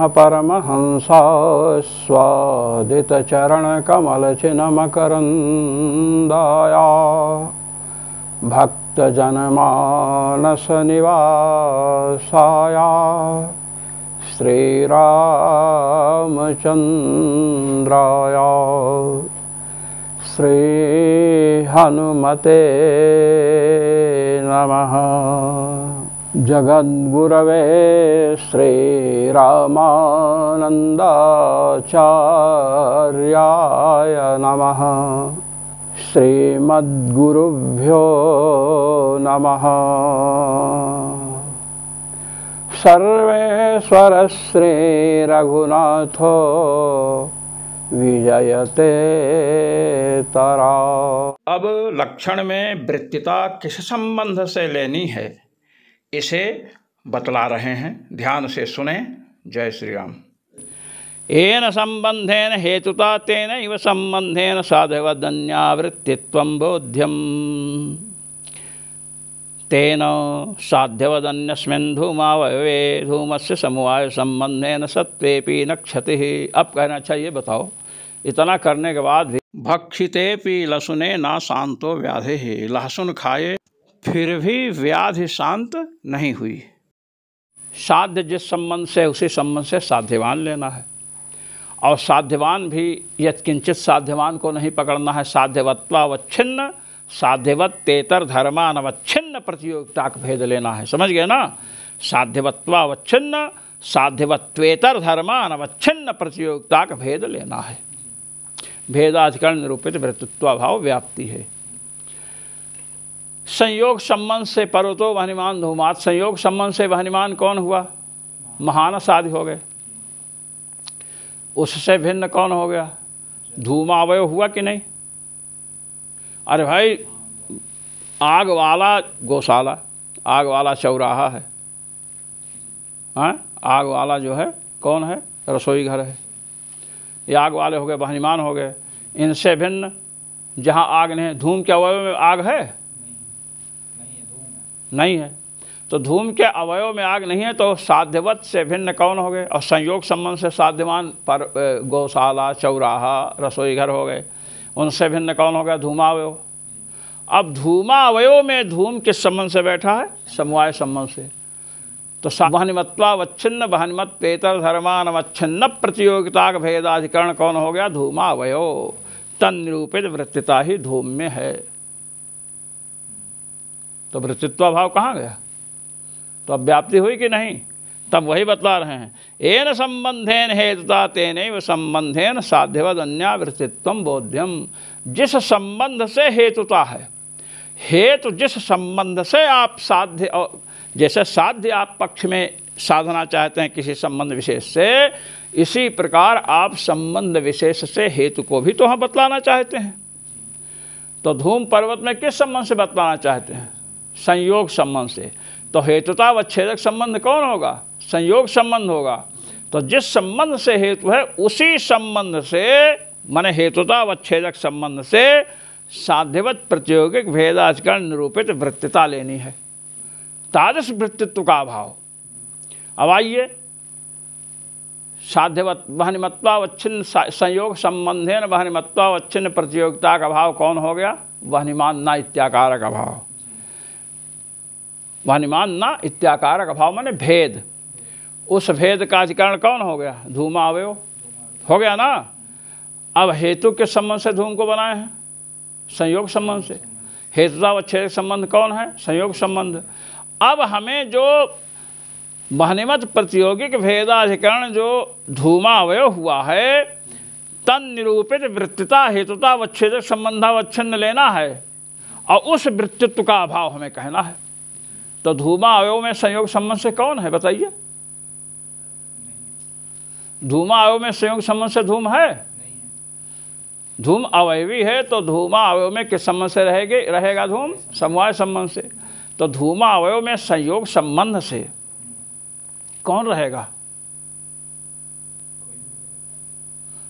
परमहंसा स्वादितचरणकमलचिन्मकरन्दाया भक्तजनमानसनिवासाया श्रीरामचन्द्राया श्रीहनुमते नमः। जगद्गुरवे श्रीरामानन्दाचार्याय नमः। श्रीमद्गुरुभ्यो नमः। सर्वेश्वर श्रीरघुनाथो विजयते तरा। अब लक्षण में वृत्तिता किस संबंध से लेनी है इसे बतला रहे हैं, ध्यान से सुने। जय श्री राम। येन संबंधेन हेतुता तेनैव संबंधेन साध्यवदन्यावृत्तित्वं बोध्यम्। तेन साध्यवदन्यस्मिन् धूमावयवे धूमस्य समवाय संबंधेन सत्त्वेपि न क्षतिः। अब कहना अच्छा ये बताओ, इतना करने के बाद भी भक्षितेपि लसुने ना शांतो व्याधि, लहसुन खाए फिर भी व्याधि शांत नहीं हुई। साध्य जिस संबंध से उसी संबंध से साध्यवान लेना है, और साध्यवान भी यत्किंचित साध्यवान को नहीं पकड़ना है। साध्यवत्वावच्छिन्न साध्यवत्तेतर धर्मानवच्छिन्न प्रतियोगिता का भेद लेना है, समझ गए ना। साध्यवत्वावच्छिन्न साध्यवत्वेतर धर्मानवच्छिन्न प्रतियोगिता का भेद लेना है। भेदाधिकरण निरूपित वृत्तित्वाभाव व्याप्ति है। संयोग संबंध से पर्वतो वहनिमान धूमात, संयोग संबंध से वहनिमान कौन हुआ? महानस आदि हो गए। उससे भिन्न कौन हो गया? धूमावय हुआ कि नहीं? अरे भाई, आग वाला गौशाला, आग वाला चौराहा है, हाँ? आग वाला जो है कौन है? रसोई घर है। ये आग वाले हो गए, वहनिमान हो गए। इनसे भिन्न जहाँ आग नहीं है, धूम के अवयव में आग है? नहीं है। तो धूम के अवयव में आग नहीं है, तो साध्यवत से भिन्न कौन हो गए? और संयोग संबंध से साध्यवान पर गौशाला, चौराहा, रसोई घर हो गए। उनसे भिन्न कौन हो गया? धूमावयव। अब धूमावयव में धूम किस संबंध से बैठा है? समवाय संबंध से। तो वहनिमत्वावच्छिन्न वहनिमत्वेतर धर्मानवच्छिन्न प्रतियोगिता का भेदाधिकरण कौन हो गया? धूमावयव। तन्निरूपित वृत्तिता ही धूम में है। तो वृत्तित्वाभाव कहाँ गया? तो अब व्याप्ति हुई कि नहीं? तब वही बतला रहे हैं। येन संबंधेन हेतुता तेनैव संबंधेन साध्यवदन्यावृत्तित्वं बोध्यम। जिस संबंध से हेतुता है, हेतु जिस संबंध से आप साध्य, और जैसे साध्य आप पक्ष में साधना चाहते हैं किसी संबंध विशेष से, इसी प्रकार आप संबंध विशेष से हेतु को भी तो हम बतलाना चाहते हैं। तो धूम पर्वत में किस संबंध से बतलाना चाहते हैं? संयोग संबंध से। तो हेतुता व छेदक संबंध कौन होगा? संयोग संबंध होगा। तो जिस संबंध से हेतु है उसी संबंध से, माने हेतुता व छेदक संबंध से साध्यवत प्रतियोगिक भेदाधिकरण निरूपित वृत्तिता लेनी है। तादृश वृत्तित्व का अभाव। अब आइए, साध्यवत वहनिमत्वावच्छिन्न संयोग संबंधेन वहनिमत्वावच्छिन्न प्रतियोगिता का भाव कौन हो गया? वहनिमान ना इत्याकारक अभाव। वहनिमान ना इत्याकारक अभाव माने भेद। उस भेद का अधिकरण कौन हो गया? धूमावयव हो गया ना। अब हेतु के संबंध से धूम को बनाए हैं? संयोग संबंध से। हेतुता व छेदक संबंध कौन है? संयोग संबंध। अब हमें जो वहनिमत प्रतियोगिक भेदाधिकरण जो धूमावयव हुआ है, तन निरूपित वृत्तिता हेतुता व छेदक संबंधावच्छिन्न लेना है, और उस वृत्तित्व का अभाव हमें कहना है। तो धूमावयव में संयोग संबंध से कौन है बताइए? धूमावयव में संयोग संबंध से धूम है? धूम अवयवी है, तो धूमावयव में किस संबंध से रहेगा धूम? समवाय संबंध से। तो धूमावयव में संयोग संबंध से कौन रहेगा?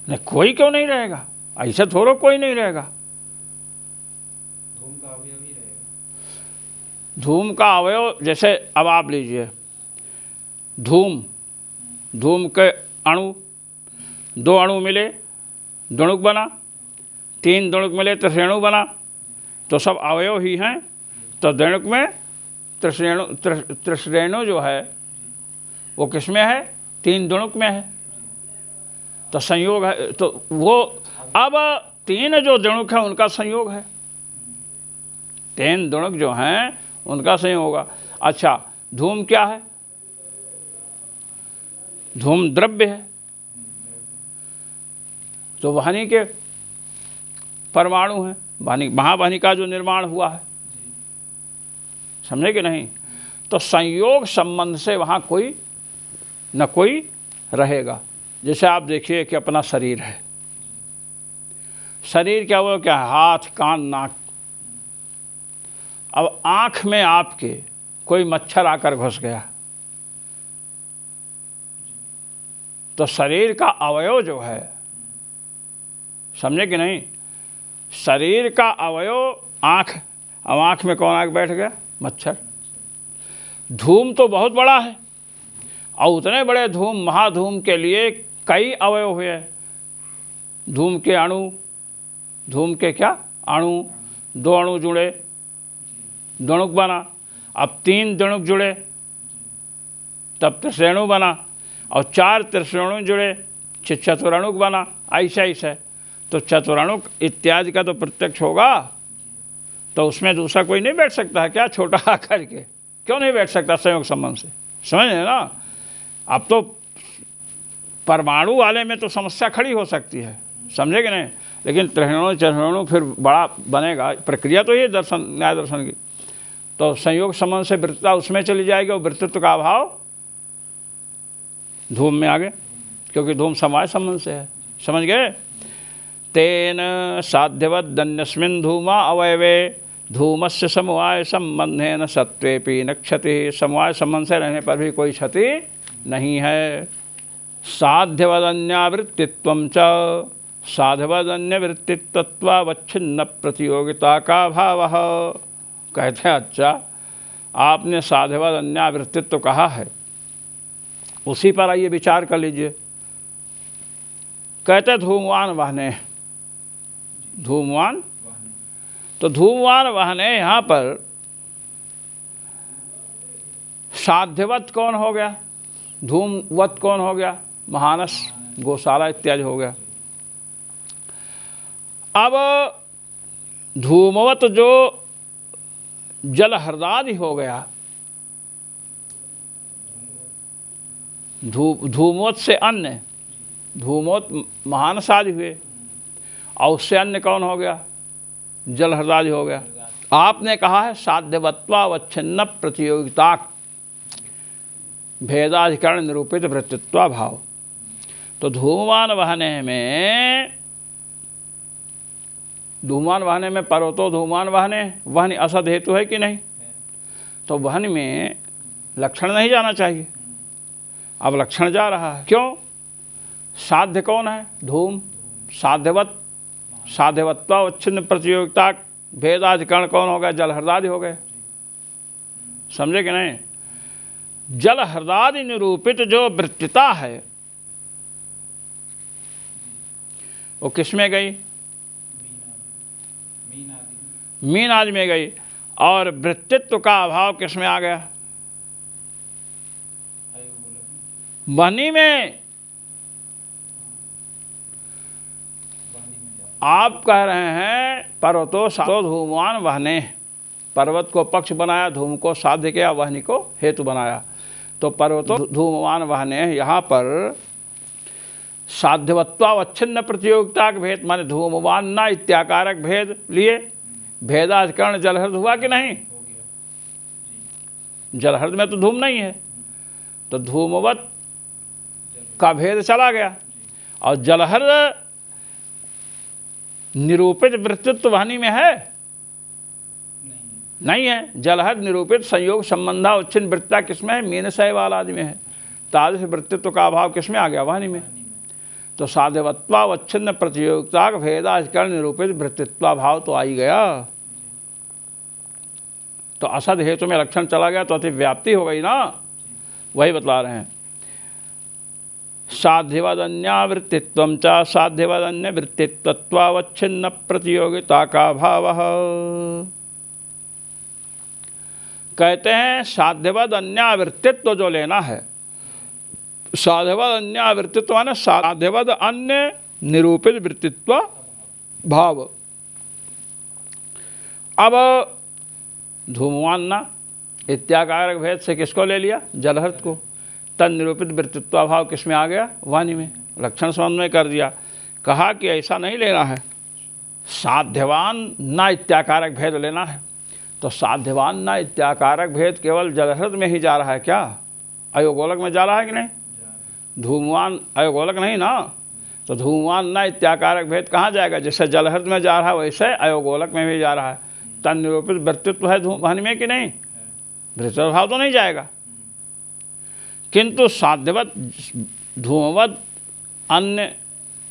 नहीं, कोई क्यों नहीं रहेगा? ऐसे थोड़ा कोई नहीं रहेगा। धूम का अवयव ही रहेगा। धूम का अवयव, जैसे अब आप लीजिए धूम, धूम के अणु, 2 अणु मिले द्वणुक बना, 3 द्वणुक मिले त्रिश्रेणु बना, तो सब अवयव ही हैं। तो द्वणुक में त्रिश्रेणु जो है वो किस में है? 3 द्वणुक में है। तो संयोग है, तो वो अब 3 जो द्वणुक है उनका संयोग है, 3 द्वणुक जो हैं उनका संयोग होगा। अच्छा, धूम क्या है? धूम द्रव्य है। तो वाहिनी के परमाणु हैं, महावाहिनी का जो निर्माण हुआ है, समझे कि नहीं? तो संयोग संबंध से वहाँ कोई न कोई रहेगा। जैसे आप देखिए कि अपना शरीर है, शरीर क्या वो क्या है? हाथ, कान, नाक। अब आँख में आपके कोई मच्छर आकर घुस गया, तो शरीर का अवयव जो है, समझे कि नहीं? शरीर का अवयव आँख, अब आँख में कौन आके बैठ गया? मच्छर। धूम तो बहुत बड़ा है, और उतने बड़े धूम, महाधूम के लिए कई अवयव हुए। धूम के अणु, धूम के क्या अणु, 2 अणु जुड़े, द्वणुक बना। अब 3 द्वणुक जुड़े तब त्रिश्रेणु बना, और 4 त्रिश्रेणु जुड़े चतुरणुक बना। ऐसा ऐसा तो चतुरणुक इत्यादि का तो प्रत्यक्ष होगा, तो उसमें दूसरा कोई नहीं बैठ सकता है क्या? छोटा आकर के क्यों नहीं बैठ सकता संयोग संबंध से? समझ रहे ना? अब तो परमाणु वाले में तो समस्या खड़ी हो सकती है, समझे कि नहीं? लेकिन त्रिश्रेणु फिर बड़ा बनेगा। प्रक्रिया तो ये दर्शन, न्याय दर्शन की। तो संयोग संबंध से वृत्तता उसमें चली जाएगी, और वृत्तित्व का अभाव धूम में आ गए, क्योंकि धूम समवाय संबंध से है। समझ गए? तेन साध्यवदन्यस्मिन् धूमा अवयवे धूमस्य समवाय संबंधेन सत्वेपि न क्षति। समवाय संबंध से रहने पर भी कोई क्षति नहीं है। साध्यवदन्यावृत्तित्वं च साध्यवदन्यवृत्तित्वावच्छिन्न प्रतियोगिता का भाव। कहते हैं अच्छा, आपने साध्यवदन्यावृत्तित्व कहा है, उसी पर आइए विचार कर लीजिए। कहते धूमवान वाहने, धूमवान, तो धूमवान वाहने यहाँ पर साध्यवत कौन हो गया? धूमवत कौन हो गया? महानस, गौशाला इत्यादि हो गया। अब धूमवत जो जल हृदादि हो गया, धूमवत से अन्य, धूमवत महानस आदि हुए, और उससे अन्य कौन हो गया? जल हृदादि हो गया। आपने कहा है साध्यवत्वावच्छिन्न प्रतियोगिता भेदाधिकरण निरूपित वृत्तित्वा भाव। तो धूमवान वाहने में, धूमवान वाहने में पर्वतो धूमवान वाहने, वहन असद हेतु है कि नहीं? तो वहन में लक्षण नहीं जाना चाहिए, अब लक्षण जा रहा है। क्यों? साध्य कौन है? धूम। साध्यवत, साध्यवत्वावच्छिन्न प्रतियोगिता भेदाधिकरण कौन हो गया? जल हृदादि हो गए। समझे कि नहीं? जल हृदादि निरूपित जो वृत्तिता है वो किस में गई? मीन आदि में गई। और वृत्तित्व का अभाव किस में आ गया? वहनी में। आप कह रहे हैं पर्वतो साधो धूमवान वहने, पर्वत को पक्ष बनाया, धूम को साध्य किया, वहनी को हेतु बनाया। तो पर्वतो धूमवान वहने, यहाँ पर साध्यवत्वावच्छिन्न प्रतियोगिता के भेद, माने धूमवान न इत्याकारक भेद लिए, भेदाधिकरण जलहृद हुआ कि नहीं? जलहृद में तो धूम नहीं है, तो धूमवत का भेद चला गया। और जलहृद निरूपित वृत्तित्व वाहिनी में है? नहीं है। जलहृद निरूपित संयोग संबंधा उच्छिन्न वृत्ता किसमें है? मीन शैवाल आदि में है। तादृश वृत्तित्व का अभाव किसमें आ गया? वाहिनी में। तो साध्यवत्वावच्छिन्न प्रतियोगिता भेदाधिकरण निरूपित वृत्तित्वाभाव तो आ ही गया। तो असद हेतु में लक्षण चला गया, तो अतिव्याप्ति हो गई ना, वही बतला रहे हैं। साध्यवद अन्यावृत्तित्वं च साध्यवद अन्य वृत्तित्वावच्छिन्न प्रतियोगिता का भाव। कहते हैं साध्यवद अन्यावृत्तित्व जो लेना है, साध्यवद अन्यावृत्तित्व माने साध्यवद अन्य निरूपित वृत्तित्व भाव। अब धूमवान्ना इत्याकारक भेद से किसको ले लिया? जलहर्त को। तन निरूपित वृत्तित्व भाव किस में आ गया? वाणी में। लक्षण समन्वय कर दिया। कहा कि ऐसा नहीं लेना है, साध्यवान न इत्याकारक भेद लेना है। तो साध्यवान न इत्याकारक भेद केवल जलहृद में ही जा रहा है क्या? अयोगोलक में जा रहा है कि नहीं? धूमवान अयोगोलक नहीं ना, तो धूमवान न इत्याकारक भेद कहाँ जाएगा? जैसे जलहृद में जा रहा है वैसे अयोगोलक में भी जा रहा है। तन निरूपित वृत्तित्व है धूमवान में कि नहीं? वृत्तित्व भाव तो नहीं जाएगा, किंतु साध्यवत धूमवत अन्य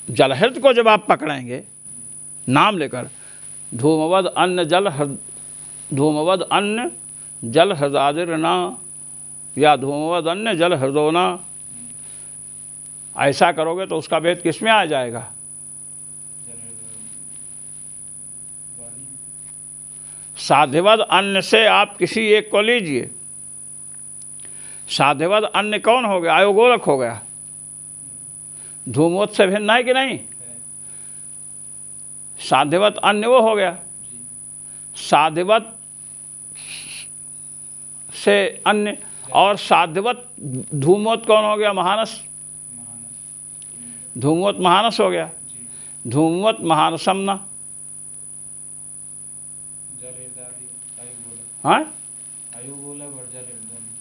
जलहृद को जब आप पकड़ेंगे नाम लेकर, धूमवद अन्य धूमवद अन्य जल हृदादिर्ना या धूमवद अन्य जल हृदोना, ऐसा करोगे तो उसका भेद किस में आ जाएगा? साध्यवद अन्य से आप किसी एक को लीजिए। साध्यवद अन्य कौन हो गया? अयोगोलक हो गया। धूमवत से भिन्न है कि नहीं? साध्यवत अन्य वो हो गया। साध्यवत से अन्य और साध्यवत धूमवत कौन हो गया? महानस। धूमवत महानस हो गया। धूमवत महानसम ना, हाँ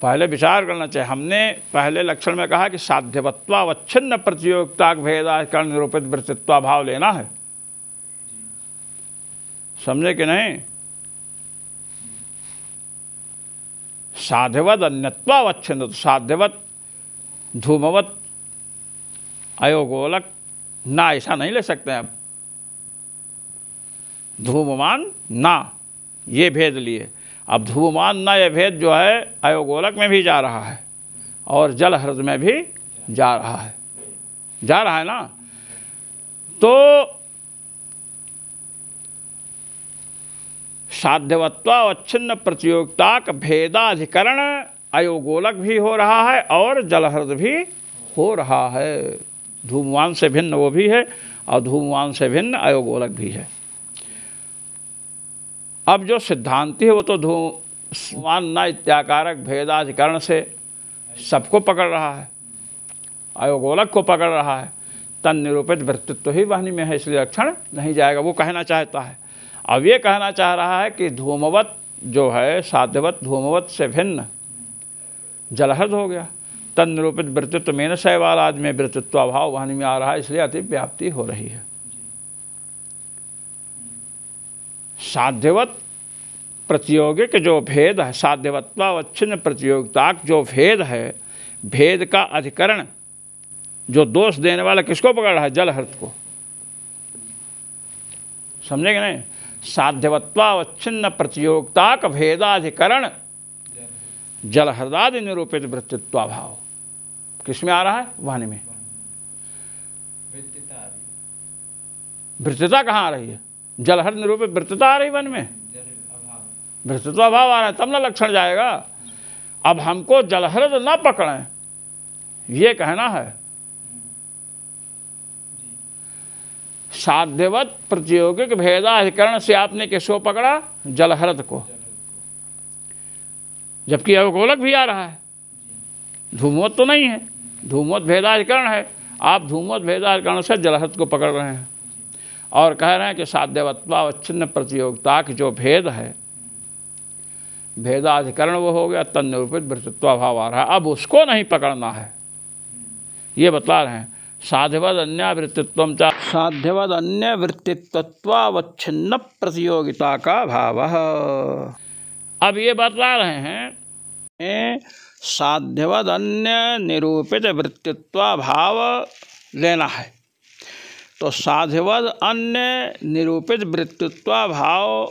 पहले विचार करना चाहिए। हमने पहले लक्षण में कहा कि साध्यवत्वावच्छिन्न प्रतियोगिता भेदाकरण निरूपित वृत्तित्व भाव लेना है, समझे कि नहीं? साध्यवद अन्यत्वावच्छिन्न, तो साध्यवत धूमवत अयोगोलक ना, ऐसा नहीं ले सकते हैं। अब धूममान ना ये भेद लिए, अब धूममान ना ये भेद जो है अयोगोलक में भी जा रहा है और जलहृद में भी जा रहा है, जा रहा है ना। तो साध्यवत्वावच्छिन्न प्रतियोगिता का भेदाधिकरण अयोगोलक भी हो रहा है और जलहृद भी हो रहा है। धूमवान से भिन्न वो भी है और धूमवान से भिन्न अयोगोलक भी है। अब जो सिद्धांती है वो तो धूमवान न इत्याकारक भेदाधिकरण से सबको पकड़ रहा है, अयोगोलक को पकड़ रहा है। तन निरूपित वृत्तित्व ही वाणी में है, इसलिए लक्षण नहीं जाएगा, वो कहना चाहता है। अब ये कहना चाह रहा है कि धूमवत जो है साध्यवत धूमवत से भिन्न जलहृद हो गया। तन निरूपित वृत्तित्व में शैवाल आदि में वृत्तित्व अभाव वाणी में आ रहा है, इसलिए अतिव्याप्ति हो रही है। साध्यवत प्रतियोगिक जो भेद है, साध्यवत्वावच्छिन्न प्रतियोगिता जो भेद है, भेद का अधिकरण जो दोष देने वाला किसको पकड़ रहा है? जलहृद को, समझे कि नहीं? साध्यवत्वावच्छिन्न प्रतियोगिता का भेदाधिकरण जलहृदादि निरूपित वृत्तित्व भाव किसमें आ रहा है? वाणी में। वृत्तिता कहाँ आ रही है? जलहृद निरूपित वृत्तिता आ रही वन में, वृत्तित्व भाव आ रहा है, तब ना लक्षण जाएगा। अब हमको जलहृद ना पकड़ें ये कहना है। साध्यवत प्रतियोगिक भेदाधिकरण से आपने किसको पकड़ा? जलहृद को, जबकि अयोगोलक भी आ रहा है। धूमवत तो नहीं है, धूमवत भेदाधिकरण है। आप धूमवत भेदाधिकरण से जलहृद को पकड़ रहे हैं और कह रहे हैं कि साध्यवत्वावच्छिन्न प्रतियोगिता की जो भेद है, भेदाधिकरण वो हो गया, तन निरूपित वृत्तित्व भाव आ रहा है। अब उसको नहीं पकड़ना है, ये बता रहे हैं। साध्यवद अन्य वृत्तित्व च साध्यवद अन्य वृत्तित्वावच्छिन्न प्रतियोगिता का भाव। अब ये बतला रहे हैं साध्यवद अन्य निरूपित वृत्तित्व भाव लेना है। तो साध्यवद अन्य निरूपित वृत्तित्व भाव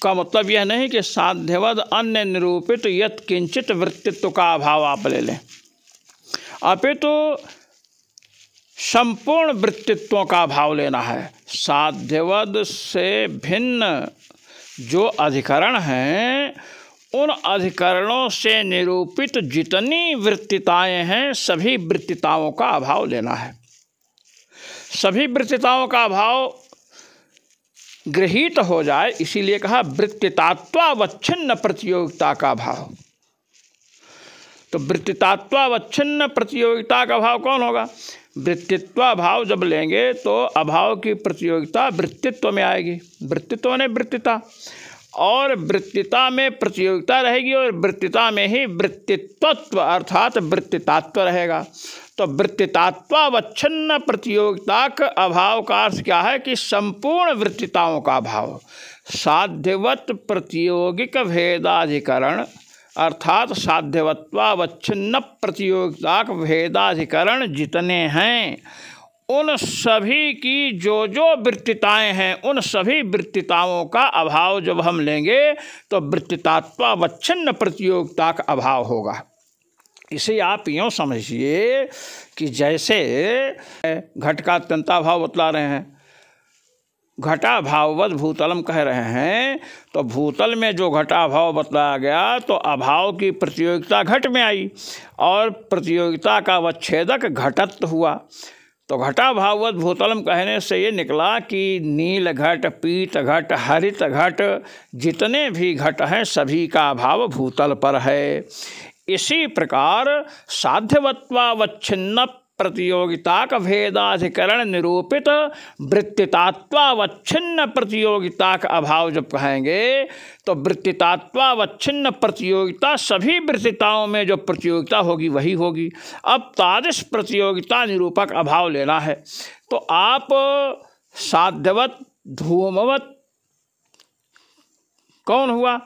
का मतलब यह नहीं कि साध्यवद अन्य निरूपित यत किंचित वृत्तित्व का अभाव आप ले लें अपितु संपूर्ण वृत्तित्वों का भाव लेना है। साध्यवद से भिन्न जो अधिकरण हैं उन अधिकरणों से निरूपित जितनी वृत्तिताएं हैं सभी वृत्तिताओं का अभाव लेना है। सभी वृत्तिताओं का अभाव गृहीत हो जाए, इसीलिए कहा वृत्तितात्वावच्छिन्न प्रतियोगिता का भाव। तो वृत्तितात्वावच्छिन्न प्रतियोगिता का भाव कौन होगा? वृत्तित्व भाव जब लेंगे तो अभाव की प्रतियोगिता वृत्तित्व में आएगी। वृत्तित्व ने वृत्तिता, और वृत्तिता में प्रतियोगिता रहेगी, और वृत्तिता में ही वृत्तित्व अर्थात वृत्तितात्व रहेगा। तो वृत्तितात्वावच्छिन्न प्रतियोगिता का अभाव का अर्थ क्या है कि संपूर्ण वृत्तिताओं का अभाव। साध्यवत प्रतियोगिक भेदाधिकरण अर्थात साध्यवत्वावच्छिन्न प्रतियोगिता का भेदाधिकरण जितने हैं उन सभी की जो जो वृत्तिताएं हैं उन सभी वृत्तिताओं का अभाव जब हम लेंगे तो वृत्तितात्वावच्छिन्न प्रतियोगिता का अभाव होगा। इसे आप यूँ समझिए कि जैसे घट का अत्यंता भाव बतला रहे हैं, घटा भाववद भूतलम कह रहे हैं, तो भूतल में जो घटा भाव बतलाया गया तो अभाव की प्रतियोगिता घट में आई और प्रतियोगिता का अवच्छेदक घटत्व हुआ। तो घटा भाववद भूतलम कहने से ये निकला कि नील घट, पीत घट, हरित घट जितने भी घट हैं सभी का अभाव भूतल पर है। इसी प्रकार साध्यवत्वावच्छिन्न प्रतियोगिता का भेदाधिकरण निरूपित वृत्तितात्वावच्छिन्न प्रतियोगिता का अभाव जब कहेंगे तो वृत्तितात्वावच्छिन्न प्रतियोगिता सभी वृत्तिताओं में जो प्रतियोगिता होगी वही होगी। अब तादृश प्रतियोगिता निरूपक अभाव लेना है तो आप साध्यवत धूमवत कौन हुआ?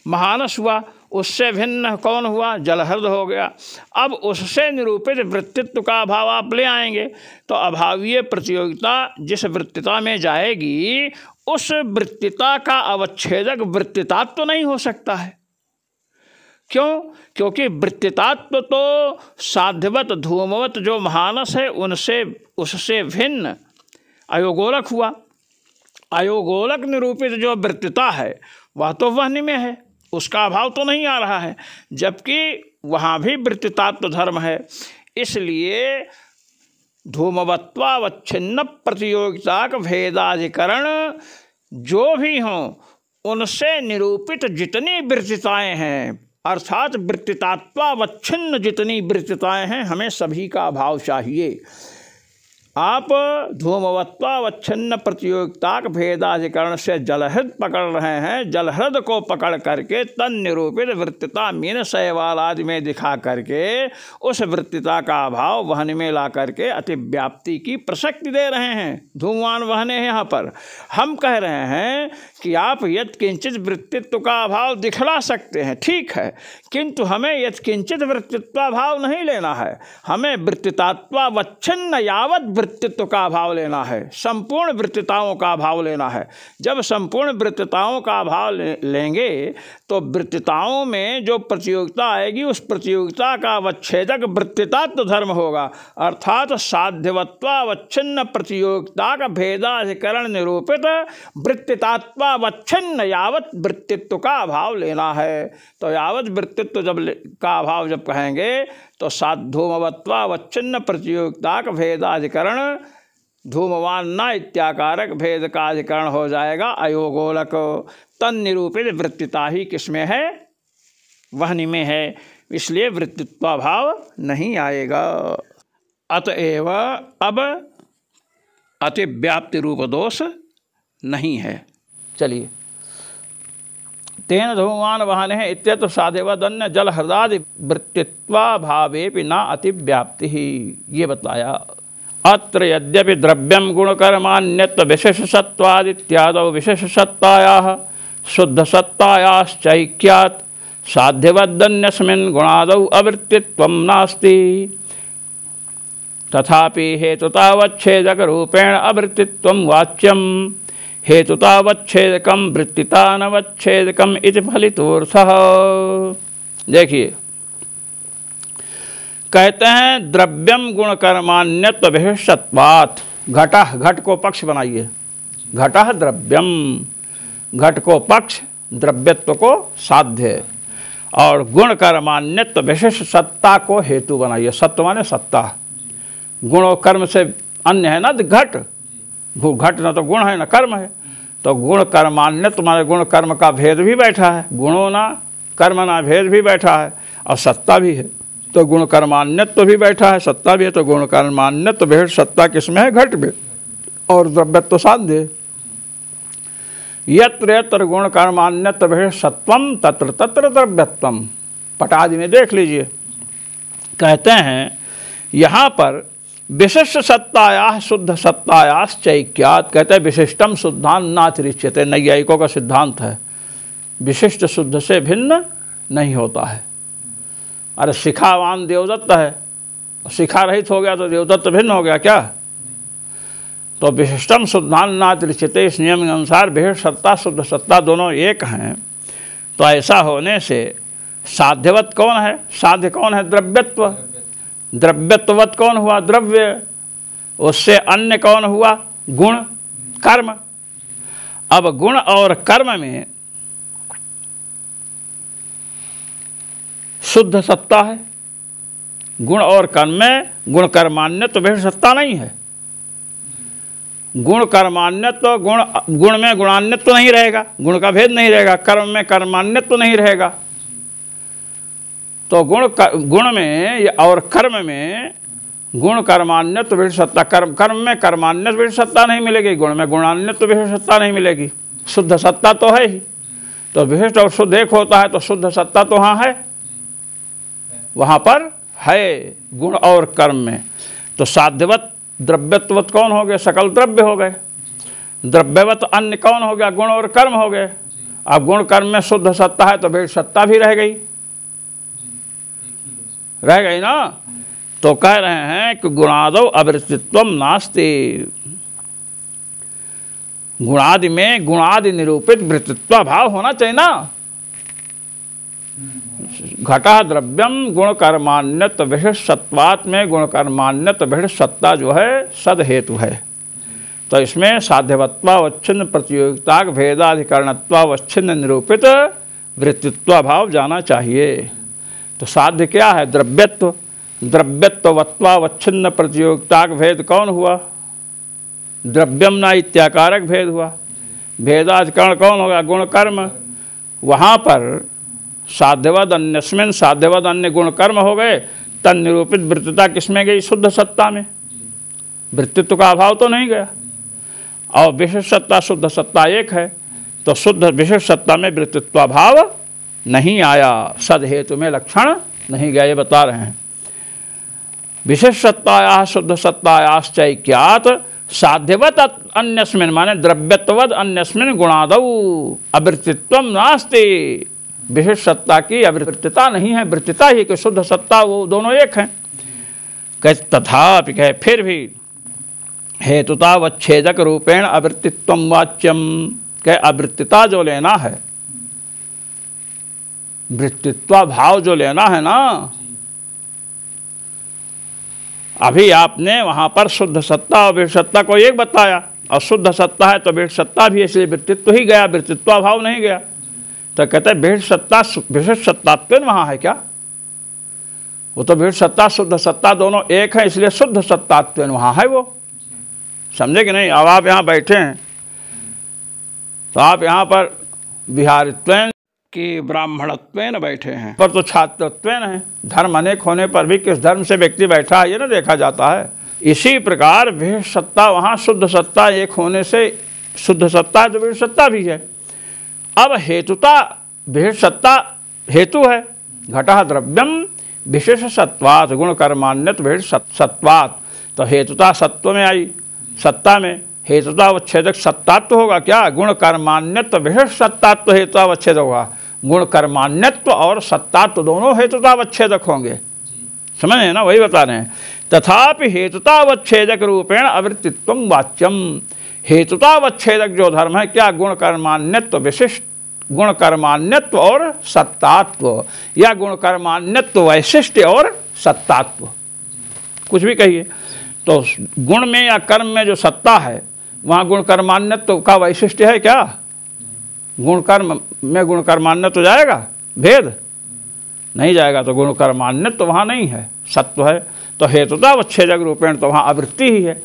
महानस हुआ। उससे भिन्न कौन हुआ? जलहृद हो गया। अब उससे निरूपित वृत्तित्व का अभाव आप ले आएंगे तो अभावीय प्रतियोगिता जिस वृत्तिता में जाएगी उस वृत्तिता का अवच्छेदक वृत्तितात्व तो नहीं हो सकता है। क्यों? क्योंकि वृत्तितात्व तो साध्यवत धूमवत जो महानस है उनसे उससे भिन्न अयोगोलक हुआ। अयोगोलक निरूपित जो वृत्तिता है वह तो वहनी में है, उसका अभाव तो नहीं आ रहा है, जबकि वहाँ भी वृत्तितात्व धर्म है। इसलिए धूमवत्वावच्छिन्न प्रतियोगिता का भेदाधिकरण जो भी हों उनसे निरूपित जितनी वृत्तिताएं हैं अर्थात वृत्तितात्वावच्छिन्न जितनी वृत्तिताएं हैं हमें सभी का अभाव चाहिए। आप धूमवत्वावच्छिन्न प्रतियोगिता के भेदाधिकरण से जलहृद पकड़ रहे हैं, जलहृद को पकड़ करके तन निरूपित वृत्तिता मीन शैवाल आदि में दिखा करके उस वृत्तिता का अभाव वहन में ला करके अतिव्याप्ति की प्रसक्ति दे रहे हैं। धूमवान वहने हैं। यहाँ पर हम कह रहे हैं कि आप यत्किंचित वृत्तित्व का अभाव दिखला सकते हैं, ठीक है, किंतु हमें यत्किंचित वृत्तित्वाभाव नहीं लेना है, हमें वृत्तितात्वावच्छिन्न यावत वृत्तित्व का अभाव लेना है, संपूर्ण वृत्तिताओं का अभाव लेना है। जब संपूर्ण वृत्तिताओं का अभाव लेंगे तो वृत्तिताओं में जो प्रतियोगिता आएगी उस प्रतियोगिता का अवच्छेदक वृत्तितात्व धर्म होगा अर्थात साध्यवत्वावच्छिन्न प्रतियोगिता का भेदाधिकरण निरूपित वृत्तितात्वावच्छिन्न यावत वृत्तित्व का अभाव लेना है। तो यावत वृत्तित्व का अभाव जब कहेंगे तो धूमवत्वावच्छिन्न प्रतियोगिता का भेदाधिकरण धूमवान न इत्याकारक भेद का अधिकरण हो जाएगा अयोगोलक। तन निरूपित वृत्तिता ही किसमें है? वहनी में है, इसलिए वृत्तित्वाभाव नहीं आएगा। अतएव अब अतिव्याप्ति रूप दोष नहीं है। चलिए, तेन धूमवान वहने है इत्यत्र साध्यवदन्य जल हृदादि वृत्तित्वाभावे न अतिव्याप्ति ही, ये बताया। अत्र यद्यपि द्रव्यम गुणकर्मान्यत्व विशेषसत्वादित्यादौ विशेषसत्तायाः शुद्धसत्तायाश्चैक्यात् साध्यवदन्यस्मिन् गुणादौ अवृत्तित्वं नास्ति। तथापि हेतुतावच्छेदक रूपेण अवृत्तित्वं वाच्यं हेतुतावच्छेदकं वृत्तितानवच्छेदकम् इति फलितोऽर्थः। देखिए, कहते हैं द्रव्यम गुण कर्मान्यत्व विशिष्टत्वात्। घटः, घट को पक्ष बनाइए, घटः द्रव्यम, घट को पक्ष, द्रव्यत्व को साध्य, और गुण कर्मान्यत्व विशिष्ट सत्ता को हेतु बनाइए। सत्व माने सत्ता, गुण और कर्म से अन्य है ना घट, घट न तो गुण है न कर्म है, तो गुण कर्मान्यत्व माने गुण कर्म का भेद भी बैठा है, गुणों ना कर्म ना भेद भी बैठा है, और सत्ता भी है, तो गुण कर्मान्यत्व भी बैठा है, सत्ता भी है, तो गुण कर्मान्यत्व भेद सत्ता किसमें है? घट में, और द्रव्यत्व साध्य। यत्र यत्र गुण कर्मान्यत्व भेद सत्वम तत्र तत्र द्रव्यत्वम। पटादि में देख लीजिए, कहते हैं यहाँ पर विशिष्ट सत्ताया शुद्ध सत्तायाश्चैक्यात्। कहते हैं विशिष्टम शुद्धान नातिरिच्यते, नैयायिकों का सिद्धांत है, विशिष्ट शुद्ध से भिन्न नहीं होता है। अरे शिखावान देवदत्त है, शिखा रहित हो गया तो देवदत्त भिन्न हो गया क्या? तो विशिष्टम शुद्धान नातिरिच्यते, इस नियम के अनुसार विशिष्ट सत्ता शुद्ध सत्ता दोनों एक हैं। तो ऐसा होने से साध्यवत कौन है? साध्य कौन है? द्रव्यत्व। द्रव्यत्ववत कौन हुआ? द्रव्य। उससे अन्य कौन हुआ? गुण कर्म। अब गुण और कर्म में शुद्ध सत्ता है, गुण और कर्म में गुण कर्मान्यत्व भेद सत्ता नहीं है। गुण कर्मान्यत्व, गुण में गुणान्यत्व नहीं रहेगा, गुण का भेद नहीं रहेगा, कर्म में कर्मान्यत्व नहीं रहेगा। तो गुण में और कर्म में गुण कर्मान्यत्व भेद सत्ता, कर्म में कर्मान्यत्व भेद सत्ता नहीं मिलेगी, गुण में गुणान्यत्व भेद सत्ता नहीं मिलेगी। शुद्ध सत्ता तो है ही, तो विशिष्ट और शुद्ध एक होता है, तो शुद्ध सत्ता तो वहाँ है, वहाँ पर है गुण और कर्म में। तो साध्यवत द्रव्यत्ववत कौन हो गए? सकल द्रव्य हो गए। द्रव्यवत अन्य कौन हो गया? गुण और कर्म हो गए। अब गुण कर्म में शुद्ध सत्ता है तो भेद सत्ता भी रह गई, रह गई ना। तो कह रहे हैं कि गुणादौ अवृत्तित्वम नास्ति। गुणादि में गुणादि निरूपित वृत्तित्व भाव होना चाहिए ना। घटा द्रव्यम गुण कर्मान्यत्व विशिष्ट सत्वात् में गुण कर्मान्यत्व विशिष्ट सत्ता जो है सद हेतु है। तो इसमें साध्यवत्वावच्छिन्न प्रतियोगिता भेदाधिकरणत्वावच्छिन्न निरूपित वृत्तित्व भाव जाना चाहिए। तो साध्य क्या है? द्रव्यत्व। द्रव्यत्ववत्वावच्छिन्न प्रतियोगिता भेद कौन हुआ? द्रव्यम ना इत्याकारक भेद हुआ। भेदाधिकरण कौन होगा? गुण कर्म। वहाँ पर साध्यवद अन्यस्मिन, साध्यवद अन्य गुण कर्म हो गए, तन निरूपित वृत्तिता किसमें गई? शुद्ध सत्ता में। वृत्तित्व का अभाव तो नहीं गया। और विशिष्ट सत्ता शुद्ध सत्ता एक है, तो शुद्ध विशिष्ट सत्ता में वृत्तित्व भाव नहीं आया, सद हेतु में लक्षण नहीं गया, ये बता रहे हैं। विशिष्ट सत्ताया शुद्ध सत्तायाश्चैक्यात् साध्यवत अन्यस्मिन माने द्रव्यत्ववद अन्यस्मिन गुणादौ अवृत्तित्वम नास्ति। विशिष्ट सत्ता की अवृत्तिता नहीं है, वृत्तिता ही कि शुद्ध सत्ता वो दोनों एक हैं। कह तथापि कहे फिर भी हेतुतावच्छेदक रूपेण अवृत्तित्वम वाच्यम। कह अवृत्तिता जो लेना है, वृत्तित्व भाव जो लेना है ना, अभी आपने वहां पर शुद्ध सत्ता और विशिष्ट सत्ता को एक बताया, और शुद्ध सत्ता है तो विशिष्ट सत्ता भी है, इसलिए वृत्तित्व ही गया, वृत्तित्व भाव नहीं गया। तो कहते हैं विशिष्ट सत्ता विशिष्ट सत्तात्व वहाँ है क्या? वो तो विशिष्ट सत्ता शुद्ध सत्ता दोनों एक है, इसलिए शुद्ध सत्तात्व वहाँ है वो। समझे कि नहीं? अब आप यहाँ बैठे हैं तो आप यहाँ पर बिहारित्वेन कि ब्राह्मणत्वेन बैठे हैं, पर तो छात्रत्वेन है। धर्म अनेक होने पर भी किस धर्म से व्यक्ति बैठा है ये ना देखा जाता है। इसी प्रकार विशिष्ट सत्ता वहाँ शुद्ध सत्ता एक होने से शुद्ध सत्ता है तो विशिष्ट सत्ता भी है। अब हेतुता विशिष्ट सत्ता हेतु है। घटः द्रव्यम विशेष सत्वात् गुण कर्मान्यत विशिष्ट सत्वात्। तो हेतुता सत्व में आई, सत्ता में हेतुतावच्छेदक सत्तात्व होगा क्या? गुण कर्मान्यत्व विशिष्ट सत्तात्व हेतुतावच्छेदक होगा। गुण कर्मान्यत्व और सत्तात्व दोनों हेतुतावच्छेदक होंगे। समझ रहे ना? वही बता रहे हैं। तथापि हेतुतावच्छेदक रूपेण अवृत्तित्वम वाच्यम। हेतुतावच्छेदक जो धर्म है क्या? गुण कर्मान्यत्व विशिष्ट, गुण कर्मान्यत्व और सत्तात्व, या गुण कर्मान्यत्व वैशिष्ट्य और सत्तात्व, कुछ भी कहिए। तो गुण में या कर्म में जो सत्ता है वहाँ गुण कर्मान्यत्व का वैशिष्ट्य है क्या? गुण कर्म में गुण कर्मान्यत्व जाएगा? भेद नहीं जाएगा। तो गुण कर्मान्यत्व वहाँ नहीं है, सत्व है। तो हेतुतावच्छेदक रूपेण तो वहाँ आवृत्ति ही है।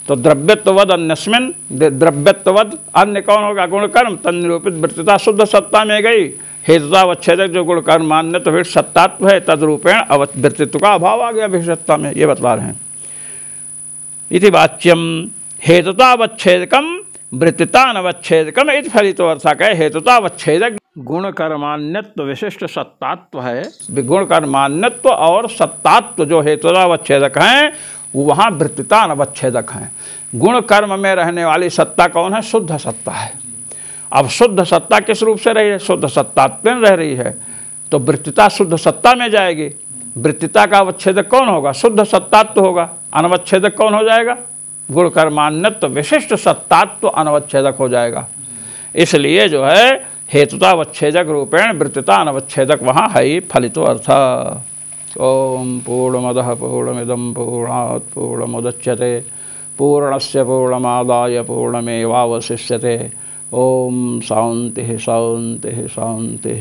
तो द्रव्यत्ववद अन्यस्मिन, द्रव्यत्ववद अन्य कौन होगा? गुण कर्म, तन्निरूपित वृत्तिता शुद्ध सत्ता में गई। हेतुतावच्छेदक जो गुण कर्मान्यत्व फिर सत्तात्व है, तद्रूपेण वृत्तित्व का अभाव आ गया विषयत्ता में, ये बतला रहे हैं। इति वाच्यम हेतुतावच्छेदकम वृत्तितानवच्छेदकम इति फलितो अर्थः कहे। हेतुतावच्छेदक गुण कर्मान्यत्व विशिष्ट सत्तात्व है। गुण कर्मान्यत्व और सत्तात्व जो हेतुतावच्छेदक हैं वहाँ वृत्तितानवच्छेदक हैं। गुण कर्म में रहने वाली सत्ता कौन है? शुद्ध सत्ता है। अब शुद्ध सत्ता किस रूप से रही है? शुद्ध सत्तात्व रह रही है। तो वृत्तिता शुद्ध सत्ता में जाएगी। वृत्तिता का अवच्छेदक कौन होगा? शुद्ध सत्तात्व होगा। अनवच्छेदक कौन हो जाएगा? गुण कर्मान्यत्व विशिष्ट सत्तात्व अनवच्छेदक हो जाएगा। इसलिए जो है हेतुतावच्छेदक रूपेण वृत्तिता अनवच्छेदक वहाँ है ही फलितो अर्थ। ओम पूर्णमदः पूर्णमिदं पूर्णात् पूर्णमुदच्यते पूर्णस्य पूर्णमादाय पूर्णमेवावशिष्यते। ओम शांति शांति शांति।